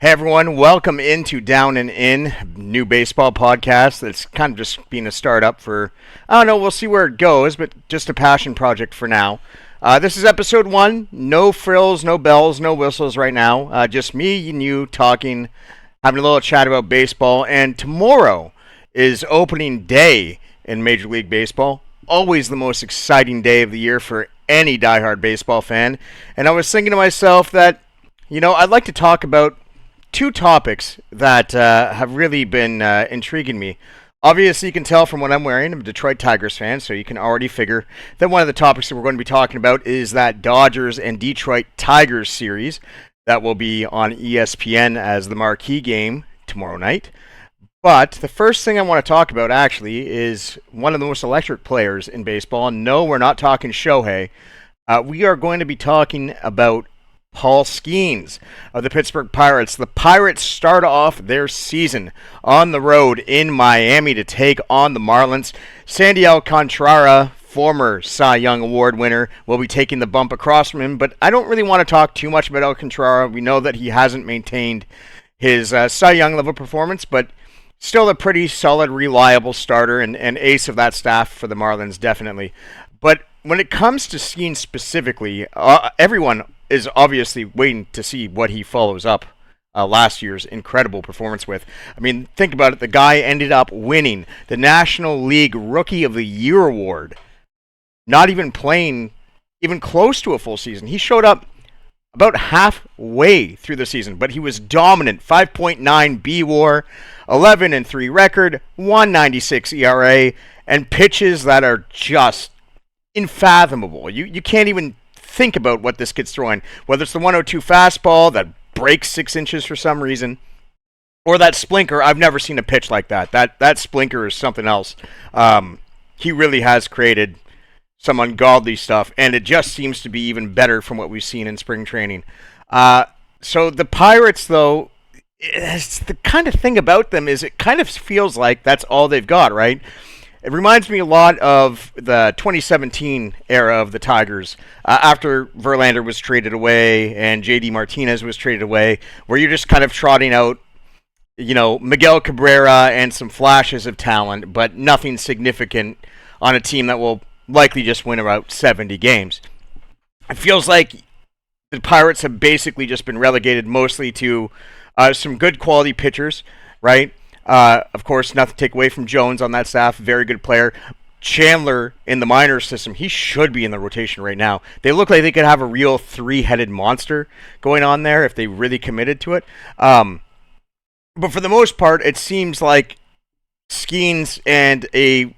Hey everyone, welcome into Down and In, new baseball podcast that's kind of just being a startup for, I don't know, we'll see where it goes, but just a passion project for now. This is episode 1, no frills, no bells, no whistles right now, just me and you talking, having a little chat about baseball, and tomorrow is opening day in Major League Baseball, always the most exciting day of the year for any diehard baseball fan, and I was thinking to myself that, I'd like to talk about two topics that have really been intriguing me. Obviously, you can tell from what I'm wearing, I'm a Detroit Tigers fan, so you can already figure that one of the topics that we're going to be talking about is that Dodgers and Detroit Tigers series that will be on ESPN as the marquee game tomorrow night. But the first thing I want to talk about actually is one of the most electric players in baseball. No, we're not talking Shohei. We are going to be talking about Paul Skenes of the Pittsburgh Pirates. The Pirates start off their season on the road in Miami to take on the Marlins. Sandy Alcantara, former Cy Young Award winner, will be taking the bump across from him, but I don't really want to talk too much about Alcantara. We know that he hasn't maintained his Cy Young level performance, but still a pretty solid, reliable starter and ace of that staff for the Marlins, definitely. But when it comes to Skenes specifically, everyone is obviously waiting to see what he follows up last year's incredible performance with. I mean, think about it. The guy ended up winning the National League Rookie of the Year award, not even playing even close to a full season. He showed up about halfway through the season, but he was dominant. 5.9 B-WAR, 11-3 record, 196 ERA, and pitches that are just unfathomable. You can't even think about what this kid's throwing, whether it's the 102 fastball that breaks 6 inches for some reason, or that splinker. I've never seen a pitch like that. That splinker is something else. He really has created some ungodly stuff, and it just seems to be even better from what we've seen in spring training. So the Pirates, though, it's the kind of thing about them is it kind of feels like that's all they've got, right? It reminds me a lot of the 2017 era of the Tigers after Verlander was traded away and JD Martinez was traded away, where you're just kind of trotting out, Miguel Cabrera and some flashes of talent, but nothing significant on a team that will likely just win about 70 games. It feels like the Pirates have basically just been relegated mostly to some good quality pitchers, right? Of course, nothing to take away from Jones on that staff. Very good player. Chandler in the minor system, he should be in the rotation right now. They look like they could have a real three-headed monster going on there if they really committed to it. But for the most part, it seems like Skenes and a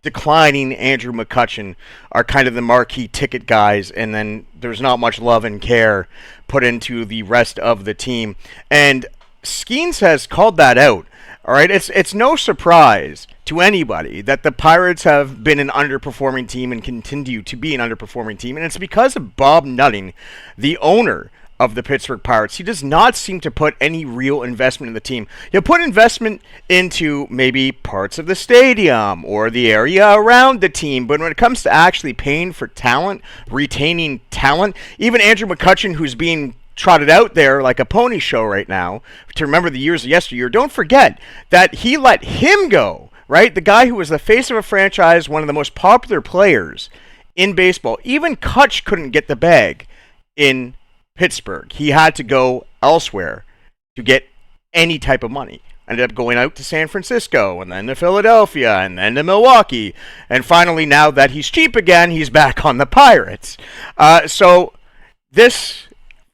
declining Andrew McCutchen are kind of the marquee ticket guys, and then there's not much love and care put into the rest of the team. And Skenes has called that out. All right, it's no surprise to anybody that the Pirates have been an underperforming team and continue to be an underperforming team, and it's because of Bob Nutting, the owner of the Pittsburgh Pirates. He does not seem to put any real investment in the team. He'll put investment into maybe parts of the stadium or the area around the team, but when it comes to actually paying for talent, retaining talent, even Andrew McCutchen, who's being trotted out there like a pony show right now, to remember the years of yesteryear, don't forget that he let him go, right? The guy who was the face of a franchise, one of the most popular players in baseball. Even Kutch couldn't get the bag in Pittsburgh. He had to go elsewhere to get any type of money. Ended up going out to San Francisco, and then to Philadelphia, and then to Milwaukee. And finally, now that he's cheap again, he's back on the Pirates. So this,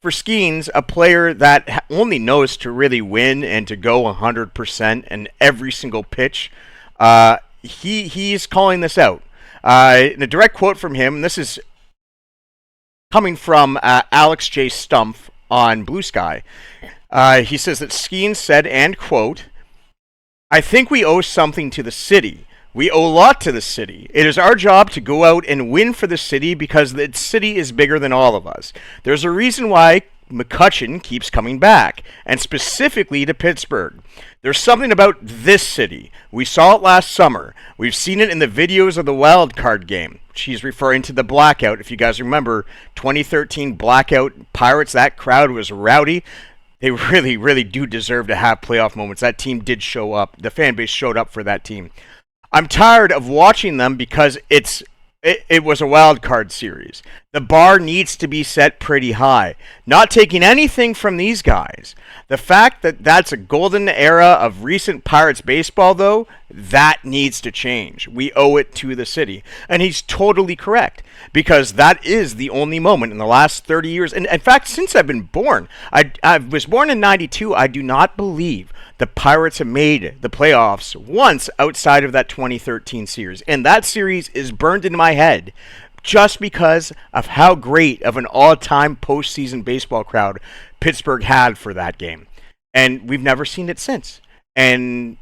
for Skenes, a player that only knows to really win and to go 100% in every single pitch, he's calling this out. In a direct quote from him, and this is coming from Alex J. Stumpf on Blue Sky. He says that Skenes said, and quote, "I think we owe something to the city. We owe a lot to the city. It is our job to go out and win for the city because the city is bigger than all of us. There's a reason why McCutchen keeps coming back, and specifically to Pittsburgh. There's something about this city. We saw it last summer. We've seen it in the videos of the wild card game." She's referring to the blackout. If you guys remember, 2013 blackout Pirates, that crowd was rowdy. they really, really do deserve to have playoff moments. That team did show up. The fan base showed up for that team. I'm tired of watching them because it was a wild card series. The bar needs to be set pretty high. Not taking anything from these guys. The fact that that's a golden era of recent Pirates baseball, though, that needs to change. We owe it to the city. And he's totally correct, because that is the only moment in the last 30 years. And in fact, since I've been born, I was born in 92, I do not believe the Pirates have made the playoffs once outside of that 2013 series. And that series is burned into my head just because of how great of an all-time postseason baseball crowd Pittsburgh had for that game. And we've never seen it since. And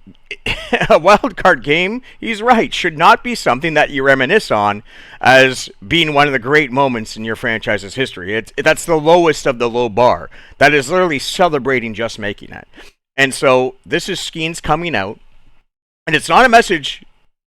a wild card game, he's right, should not be something that you reminisce on as being one of the great moments in your franchise's history. That's the lowest of the low bar. That is literally celebrating just making it. And so this is Skeens coming out, and it's not a message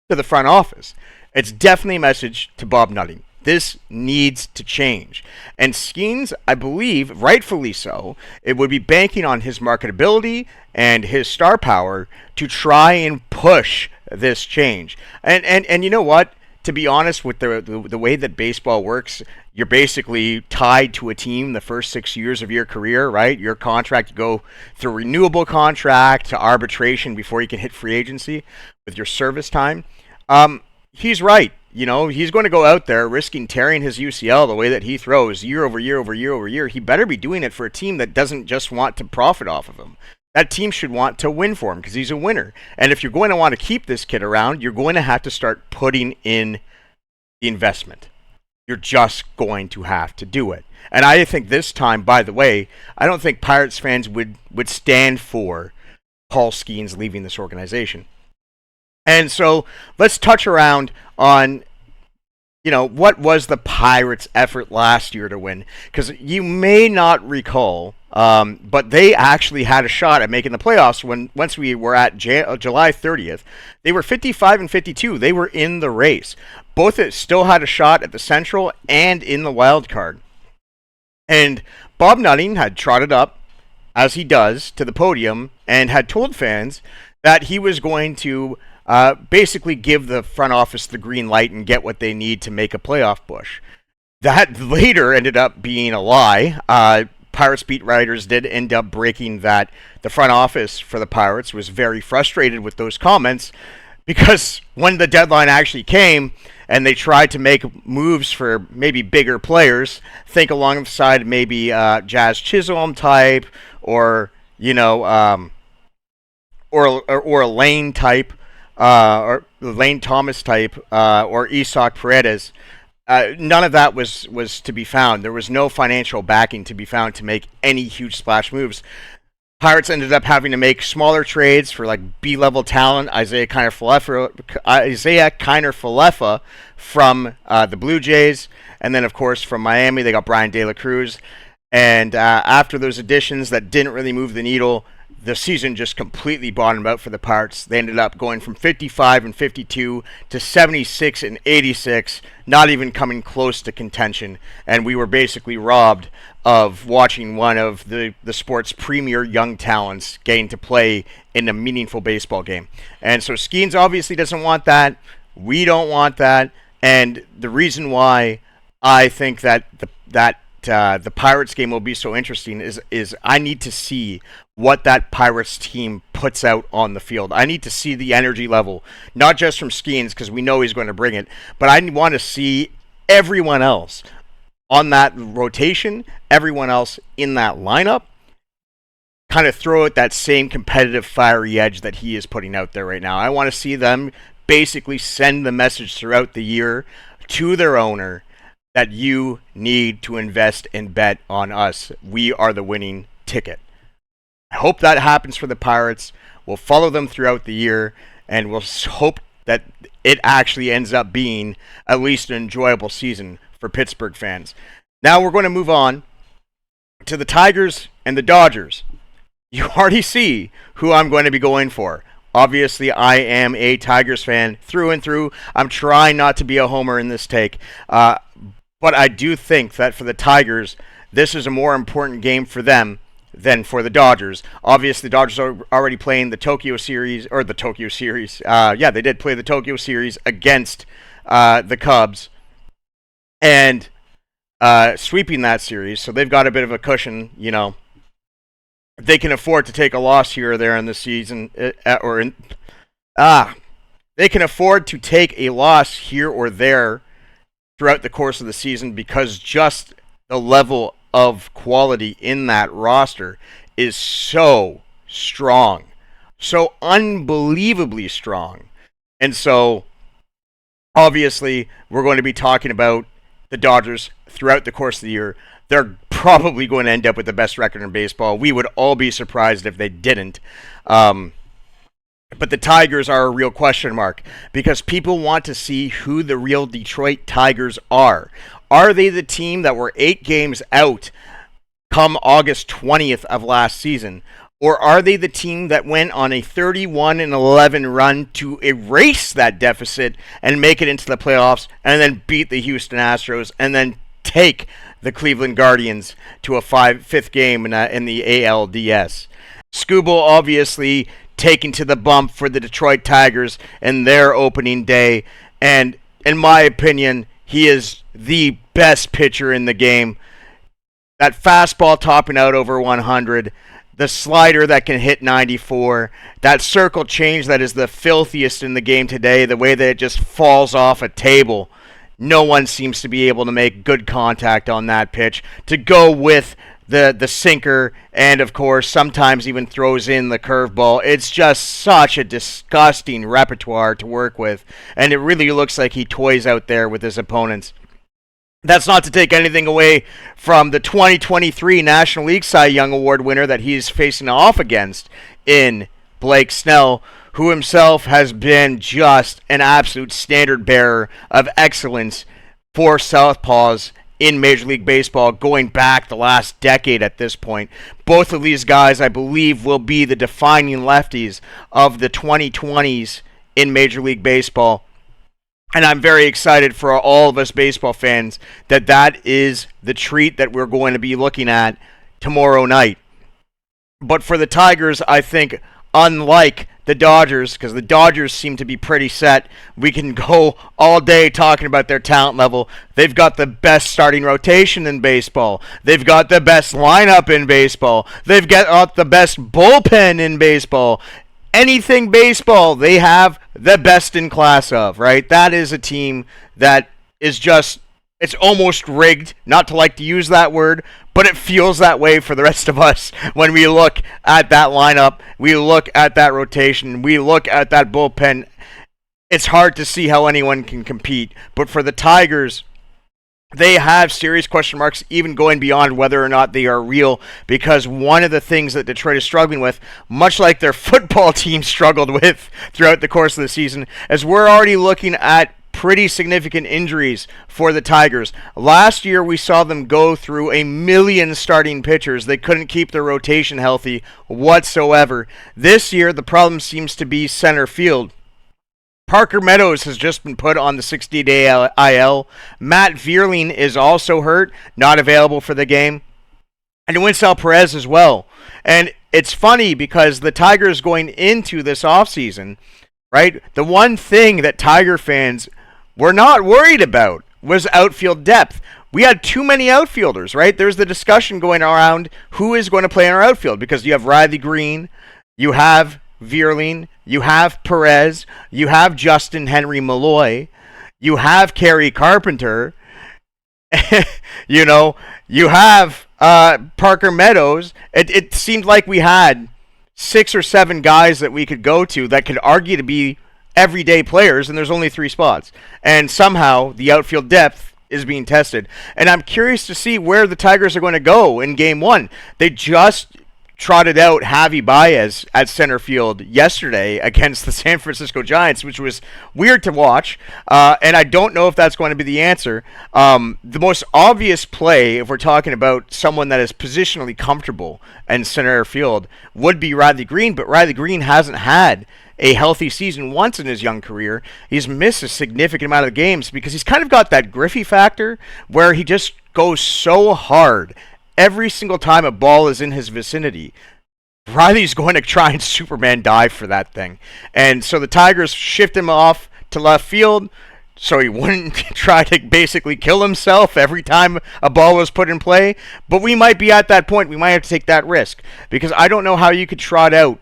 to the front office. It's definitely a message to Bob Nutting. This needs to change. And Skeens, I believe, rightfully so, it would be banking on his marketability and his star power to try and push this change. And you know what? To be honest, with the way that baseball works, you're basically tied to a team the first 6 years of your career, right? Your contract, you go through a renewable contract to arbitration before you can hit free agency with your service time. He's right. You know, he's going to go out there risking tearing his UCL the way that he throws year over year over year over year. He better be doing it for a team that doesn't just want to profit off of him. That team should want to win for him because he's a winner. And if you're going to want to keep this kid around, you're going to have to start putting in the investment. You're just going to have to do it. And I think this time, by the way, I don't think Pirates fans would stand for Paul Skeens leaving this organization. And so let's touch around on, you know, what was the Pirates' effort last year to win? Because you may not recall, but they actually had a shot at making the playoffs once we were at July 30th. They were 55 and 52. They were in the race. Both still had a shot at the Central and in the wild card. And Bob Nutting had trotted up, as he does, to the podium and had told fans that he was going to basically give the front office the green light and get what they need to make a playoff push. That later ended up being a lie. Pirates beat writers did end up breaking that the front office for the Pirates was very frustrated with those comments because when the deadline actually came and they tried to make moves for maybe bigger players, think alongside maybe Jazz Chisholm type or, you know, or a Lane type, or Lane Thomas type, or Isak Paredes. None of that was to be found. There was no financial backing to be found to make any huge splash moves. Pirates ended up having to make smaller trades for like B-level talent, Isaiah Kiner-Falefa from the Blue Jays, and then of course from Miami they got Brian De La Cruz. And after those additions that didn't really move the needle, the season just completely bottomed out for the Pirates. They ended up going from 55 and 52 to 76 and 86, not even coming close to contention. And we were basically robbed of watching one of the sport's premier young talents getting to play in a meaningful baseball game. And so Skeens obviously doesn't want that. We don't want that. And the reason why I think that the Pirates game will be so interesting is I need to see what that Pirates team puts out on the field. I need to see the energy level, not just from Skeens because we know he's going to bring it, but I want to see everyone else on that rotation, everyone else in that lineup, kind of throw out that same competitive fiery edge that he is putting out there right now. I want to see them basically send the message throughout the year to their owner that you need to invest and bet on us. We are the winning ticket. I hope that happens for the Pirates. We'll follow them throughout the year, and we'll hope that it actually ends up being at least an enjoyable season for Pittsburgh fans. Now we're going to move on to the Tigers and the Dodgers. You already see who I'm going to be going for. Obviously, I am a Tigers fan through and through. I'm trying not to be a homer in this take. But I do think that for the Tigers, this is a more important game for them than for the Dodgers. Obviously, the Dodgers are already playing the Tokyo series, or the Tokyo series. Yeah, they did play the Tokyo series against the Cubs and sweeping that series. So they've got a bit of a cushion, They can afford to take a loss here or there in the season, they can afford to take a loss here or there throughout the course of the season because just the level of quality in that roster is so strong, so unbelievably strong. And so, obviously, we're going to be talking about the Dodgers throughout the course of the year. They're probably going to end up with the best record in baseball. We would all be surprised if they didn't. But the Tigers are a real question mark because people want to see who the real Detroit Tigers are. Are they the team that were 8 games out come August 20th of last season? Or are they the team that went on a 31-11 run to erase that deficit and make it into the playoffs and then beat the Houston Astros and then take the Cleveland Guardians to a fifth game in the ALDS? Skubal obviously taken to the bump for the Detroit Tigers in their opening day, and in my opinion, he is the best pitcher in the game. That fastball topping out over 100, the slider that can hit 94, that circle change that is the filthiest in the game today, the way that it just falls off a table. No one seems to be able to make good contact on that pitch. To go with the sinker, and of course sometimes even throws in the curveball. It's just such a disgusting repertoire to work with, and it really looks like he toys out there with his opponents. That's not to take anything away from the 2023 National League Cy Young Award winner that he's facing off against in Blake Snell, who himself has been just an absolute standard bearer of excellence for Southpaws in Major League Baseball going back the last decade at this point. Both of these guys, I believe, will be the defining lefties of the 2020s in Major League Baseball. And I'm very excited for all of us baseball fans that is the treat that we're going to be looking at tomorrow night. But for the Tigers, I think, unlike the Dodgers, because the Dodgers seem to be pretty set. We can go all day talking about their talent level. They've got the best starting rotation in baseball. They've got the best lineup in baseball. They've got the best bullpen in baseball. Anything baseball, they have the best in class of, right? That is a team that is just, it's almost rigged, not to like to use that word, but it feels that way for the rest of us when we look at that lineup, we look at that rotation, we look at that bullpen. It's hard to see how anyone can compete. But for the Tigers, they have serious question marks even going beyond whether or not they are real, because one of the things that Detroit is struggling with, much like their football team struggled with throughout the course of the season, is we're already looking at pretty significant injuries for the Tigers. Last year, we saw them go through 1 million starting pitchers. They couldn't keep their rotation healthy whatsoever. This year, the problem seems to be center field. Parker Meadows has just been put on the 60-day IL. Matt Vierling is also hurt, not available for the game. And Winsell Perez as well. And it's funny because the Tigers going into this offseason, right, the one thing that Tiger fans were not worried about was outfield depth. We had too many outfielders, right? There's the discussion going around who is going to play in our outfield, because you have Riley Green, you have Vierling, you have Perez, you have Justin Henry Malloy, you have Kerry Carpenter, you have Parker Meadows. It seemed like we had 6 or 7 guys that we could go to that could argue to be everyday players, and there's only 3 spots. And somehow the outfield depth is being tested. And I'm curious to see where the Tigers are going to go in Game 1. They just trotted out Javi Baez at center field yesterday against the San Francisco Giants, which was weird to watch. And I don't know if that's going to be the answer. The most obvious play, if we're talking about someone that is positionally comfortable in center field, would be Riley Green. But Riley Green hasn't had a healthy season once in his young career. He's missed a significant amount of games because he's kind of got that Griffey factor where he just goes so hard every single time a ball is in his vicinity, Riley's going to try and Superman dive for that thing. And so the Tigers shift him off to left field so he wouldn't try to basically kill himself every time a ball was put in play. But we might be at that point. We might have to take that risk because I don't know how you could trot out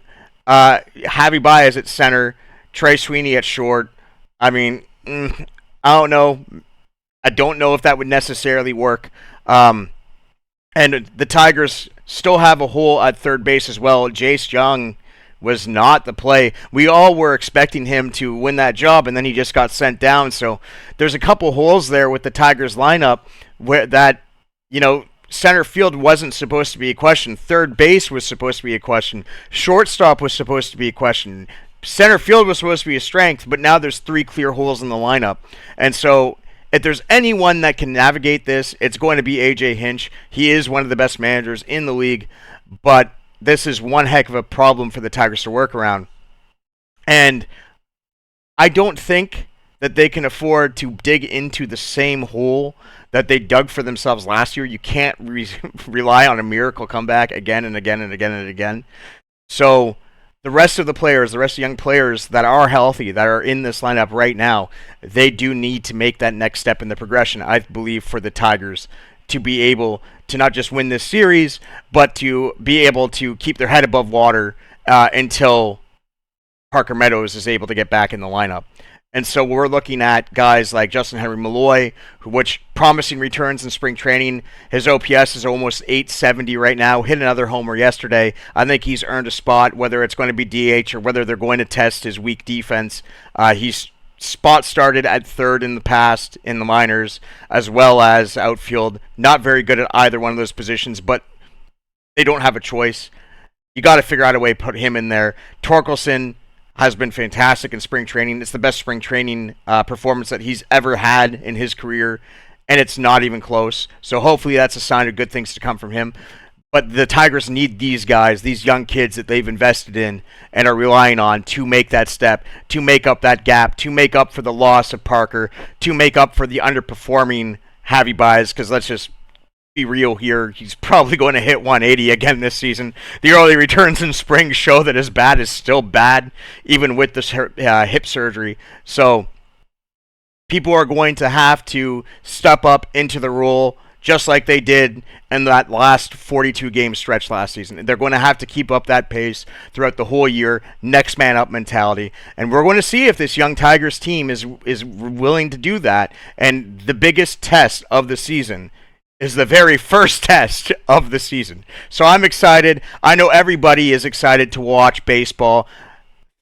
Javi Baez at center, Trey Sweeney at short. I mean, I don't know. I don't know if that would necessarily work. And the Tigers still have a hole at third base as well. Jace Jung was not the play. We all were expecting him to win that job, and then he just got sent down. So there's a couple holes there with the Tigers lineup where that, center field wasn't supposed to be a question. Third base was supposed to be a question. Shortstop was supposed to be a question. Center field was supposed to be a strength, but now there's 3 clear holes in the lineup. And so if there's anyone that can navigate this, it's going to be A.J. Hinch. He is one of the best managers in the league, but this is one heck of a problem for the Tigers to work around. And I don't think that they can afford to dig into the same hole that they dug for themselves last year. You can't rely on a miracle comeback again and again and again and again. So the rest of the young players that are healthy, that are in this lineup right now, they do need to make that next step in the progression, I believe, for the Tigers to be able to not just win this series, but to be able to keep their head above water until Parker Meadows is able to get back in the lineup. And so we're looking at guys like Justin Henry Malloy, which promising returns in spring training. His OPS is almost 870 right now. Hit another homer yesterday. I think he's earned a spot, whether it's going to be DH or whether they're going to test his weak defense. He's spot started at third in the past in the minors, as well as outfield. Not very good at either one of those positions, but they don't have a choice. You got to figure out a way to put him in there. Torkelson has been fantastic in spring training. It's the best spring training performance that he's ever had in his career, and it's not even close. So hopefully that's a sign of good things to come from him. But the Tigers need these guys, these young kids that they've invested in and are relying on to make that step, to make up that gap, to make up for the loss of Parker, to make up for the underperforming Javi Baez, because let's just be real here. He's probably going to hit 180 again this season. The early returns in spring show that his bat is still bad, even with this hip surgery. So people are going to have to step up into the role just like they did in that last 42-game stretch last season. They're going to have to keep up that pace throughout the whole year, next man up mentality. And we're going to see if this young Tigers team is willing to do that. And the biggest test of the season is the very first test of the season. So I'm excited. I know everybody is excited to watch baseball.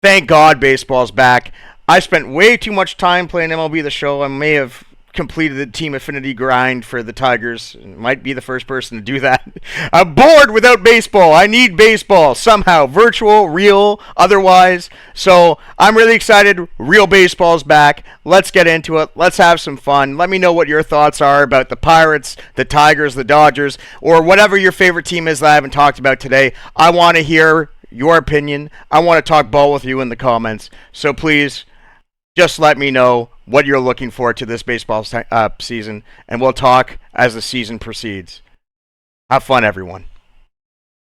Thank God baseball's back. I spent way too much time playing MLB The Show. I may have completed the team affinity grind for the Tigers. Might be the first person to do that. I'm bored without baseball. I need baseball somehow, virtual, real, otherwise. So I'm really excited. Real baseball's back. Let's get into it. Let's have some fun. Let me know what your thoughts are about the Pirates, the Tigers, the Dodgers, or whatever your favorite team is that I haven't talked about today. I want to hear your opinion. I want to talk ball with you in the comments. So please, just let me know what you're looking for to this baseball season, and we'll talk as the season proceeds. Have fun, everyone.